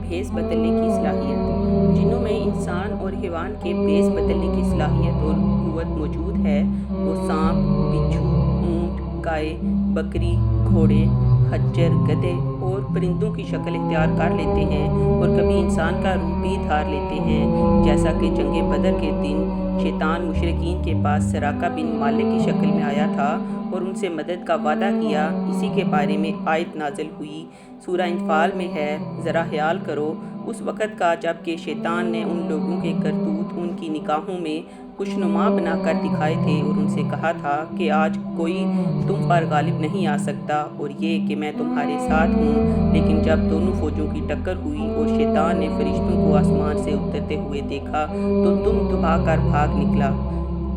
भेस बदलने की सलाहियत। जिन्नों में इंसान और हैवान के भेस बदलने की सलाहियत और क़ुव्वत मौजूद है। वो सांप, बिच्छू, ऊँट, गाय, बकरी, घोड़े, खच्चर, गधे और परिंदों की शक्ल इख्तियार कर लेते हैं और कभी इंसान का रूप भी धार लेते हैं। जैसा कि जंगे बदर के दिन शैतान मुशरिकीन के पास सराका बिन मालिक की शक्ल में आया था और उनसे मदद का वादा किया। इसी के बारे में आयत नाज़िल हुई, सूरह इंफाल में है। ज़रा ख्याल करो उस वक़्त का जब कि शैतान ने उन लोगों के करतूत उनकी निगाहों में खुशनुमा बनाकर दिखाए थे और उनसे कहा था कि आज कोई तुम पर गालिब नहीं आ सकता और ये कि मैं तुम्हारे साथ हूँ। लेकिन जब दोनों फ़ौजों की टक्कर हुई और शैतान ने फरिश्तों को आसमान से उतरते हुए देखा तो दुम दबा कर भाग निकला,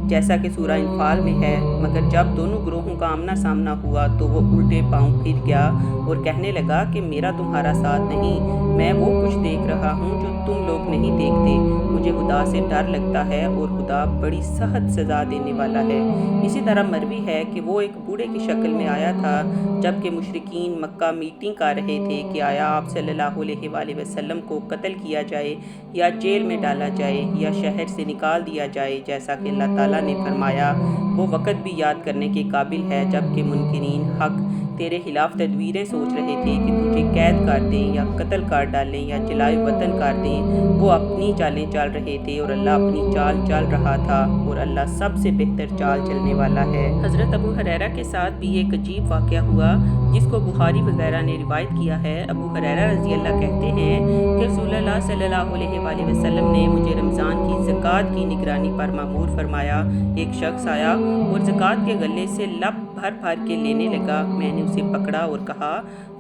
जैसा कि सूरह इंफाल में है। मगर जब दोनों ग्रोहों का आमना सामना हुआ तो वो उल्टे पांव फिर गया और कहने लगा कि मेरा तुम्हारा साथ नहीं, मैं वो कुछ देख रहा हूँ जो तुम लोग नहीं देखते। मुझे खुदा से डर लगता है और खुदा बड़ी सख्त सज़ा देने वाला है। इसी तरह मरवी है कि वो एक बूढ़े की शक्ल में आया था जबकि मुशरिकीन मक्का मीटिंग कर रहे थे कि आया आप सल्लल्लाहु अलैहि वसल्लम को कत्ल किया जाए या जेल में डाला जाए या शहर से निकाल दिया जाए। जैसा कि अल्लाह ताला ने फरमाया, वो वक़्त भी याद करने के काबिल है जबकि मुनकिरीन हक़ तेरे खिलाफ तदबीरें सोच रहे थे कि तुझे कैद कर दें या कत्ल कर डालें या जलाए वतन कर दें। वो अपनी चालें चल रहे थे और अल्लाह अपनी चाल चल रहा था और अल्लाह सबसे बेहतर चाल चलने वाला है। हज़रत अबू हुरैरा के साथ भी एक अजीब वाक़या हुआ जिसको बुखारी वगैरह ने रिवायत किया है। अबू हुरैरा रज़ी अल्लाह कहते हैं कि रसूलुल्लाह सल्लल्लाहु अलैहि वसल्लम ने मुझे रमज़ान की ज़कात की निगरानी पर मामूर फरमाया। एक शख्स आया और ज़कात के गले से लब भर भर के लेने लगा। मैंने उसे पकड़ा और कहा,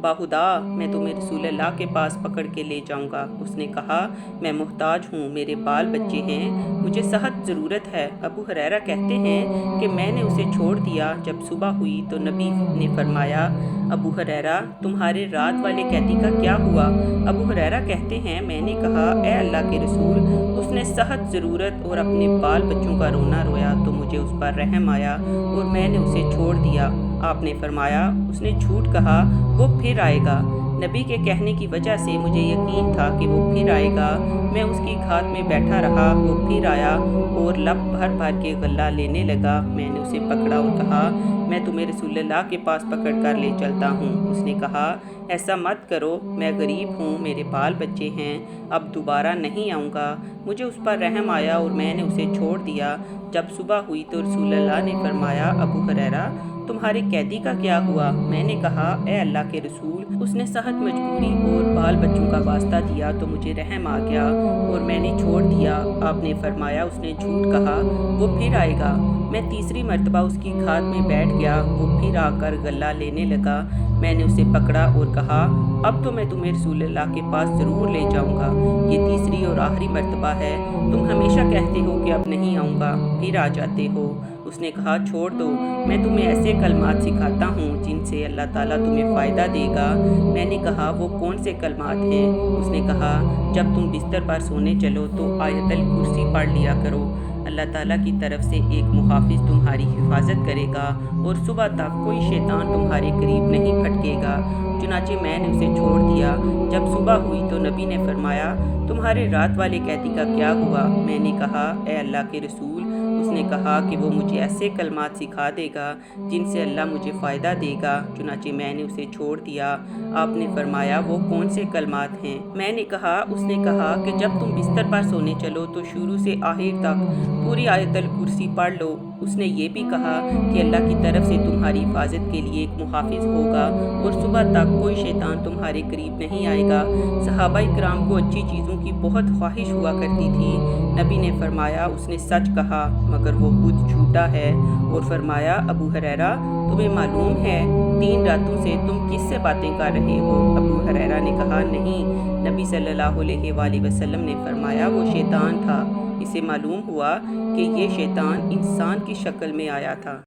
बाहुदा, मैं तुम्हें रसूलुल्लाह के पास पकड़ के ले जाऊंगा। उसने कहा, मैं मुहताज हूँ, मेरे बाल बच्चे हैं, मुझे सख्त ज़रूरत है। अबू हुरैरा कहते हैं कि मैंने उसे छोड़ दिया। जब सुबह हुई तो नबी ने फरमाया, अबू हुरैरा, तुम्हारे रात वाले कैदी का क्या हुआ? अबू हुरैरा कहते हैं, मैंने कहा, ए अल्लाह के रसूल, उसने सख्त ज़रूरत और अपने बाल बच्चों का रोना रोया तो मुझे उस पर रहम आया और मैंने उसे छोड़ दिया। आपने फरमाया, उसने झूठ कहा, वो फिर आएगा। नबी के कहने की वजह से मुझे यकीन था कि वो फिर आएगा। मैं उसकी घात में बैठा रहा, वो फिर आया और लब भर भर के गल्ला लेने लगा। मैंने उसे पकड़ा और कहा, मैं तुम्हें रसूलुल्लाह के पास पकड़ कर ले चलता हूँ। उसने कहा, ऐसा मत करो, मैं गरीब हूँ, मेरे बाल बच्चे हैं, अब दोबारा नहीं आऊँगा। मुझे उस पर रहम आया और मैंने उसे छोड़ दिया। जब सुबह हुई तो रसूलुल्लाह ने फरमाया, अबू हुरैरा, तुम्हारे कैदी का क्या हुआ? मैंने कहा, ए अल्लाह के रसूल, उसने सख्त मजबूरी और बाल बच्चों का वास्ता दिया तो मुझे रहम आ गया और मैंने छोड़ दिया। आपने फरमाया, उसने झूठ कहा, वो फिर आएगा। मैं तीसरी मर्तबा उसकी घात में बैठ गया, वो फिर आकर गल्ला लेने लगा। मैंने उसे पकड़ा और कहा, अब तो मैं तुम्हें रसूलुल्लाह के पास ज़रूर ले जाऊंगा, ये तीसरी और आखिरी मर्तबा है। तुम हमेशा कहते हो कि अब नहीं आऊँगा, फिर आ जाते हो। उसने कहा, छोड़ दो, मैं तुम्हें ऐसे कलमात सिखाता हूँ जिनसे अल्लाह ताला तुम्हें फ़ायदा देगा। मैंने कहा, वो कौन से कलमात हैं? उसने कहा, जब तुम बिस्तर पर सोने चलो तो आयतल कुर्सी पढ़ लिया करो। अल्लाह ताला की तरफ से एक मुहाफिज तुम्हारी हिफाजत करेगा और सुबह तक कोई शैतान तुम्हारे करीब नहीं फटकेगा। चुनाचे मैंने उसे छोड़ दिया। जब सुबह हुई तो नबी ने फरमाया, तुम्हारे रात वाले कैदी का क्या हुआ? मैंने कहा, ए अल्लाह के रसूल, उसने कहा कि वो मुझे ऐसे कलमात सिखा देगा जिनसे अल्लाह मुझे फ़ायदा देगा। चुनाचे मैंने उसे छोड़ दिया। आपने फरमाया, वो कौन से कलमात हैं? मैंने कहा, उसने कहा कि जब तुम बिस्तर पर सोने चलो तो शुरू से आखिर तक पूरी आयतल कुर्सी पढ़ लो। उसने ये भी कहा कि अल्लाह की तरफ से तुम्हारी हिफाजत के लिए एक मुहाफिज होगा और सुबह तक कोई शैतान तुम्हारे करीब नहीं आएगा। सहाबा इकराम को अच्छी चीज़ों की बहुत ख्वाहिश हुआ करती थी। नबी ने फरमाया, उसने सच कहा मगर वो खुद झूठा है। और फरमाया, अबू हुरैरा, तुम्हें मालूम है 3 रातों से तुम किससे बातें कर रहे हो? अबू हुरैरा ने कहा, नहीं। नबी सल्लल्लाहु अलैहि वसल्लम ने फरमाया, वो शैतान था। इसे मालूम हुआ कि ये शैतान इंसान की शक्ल में आया था।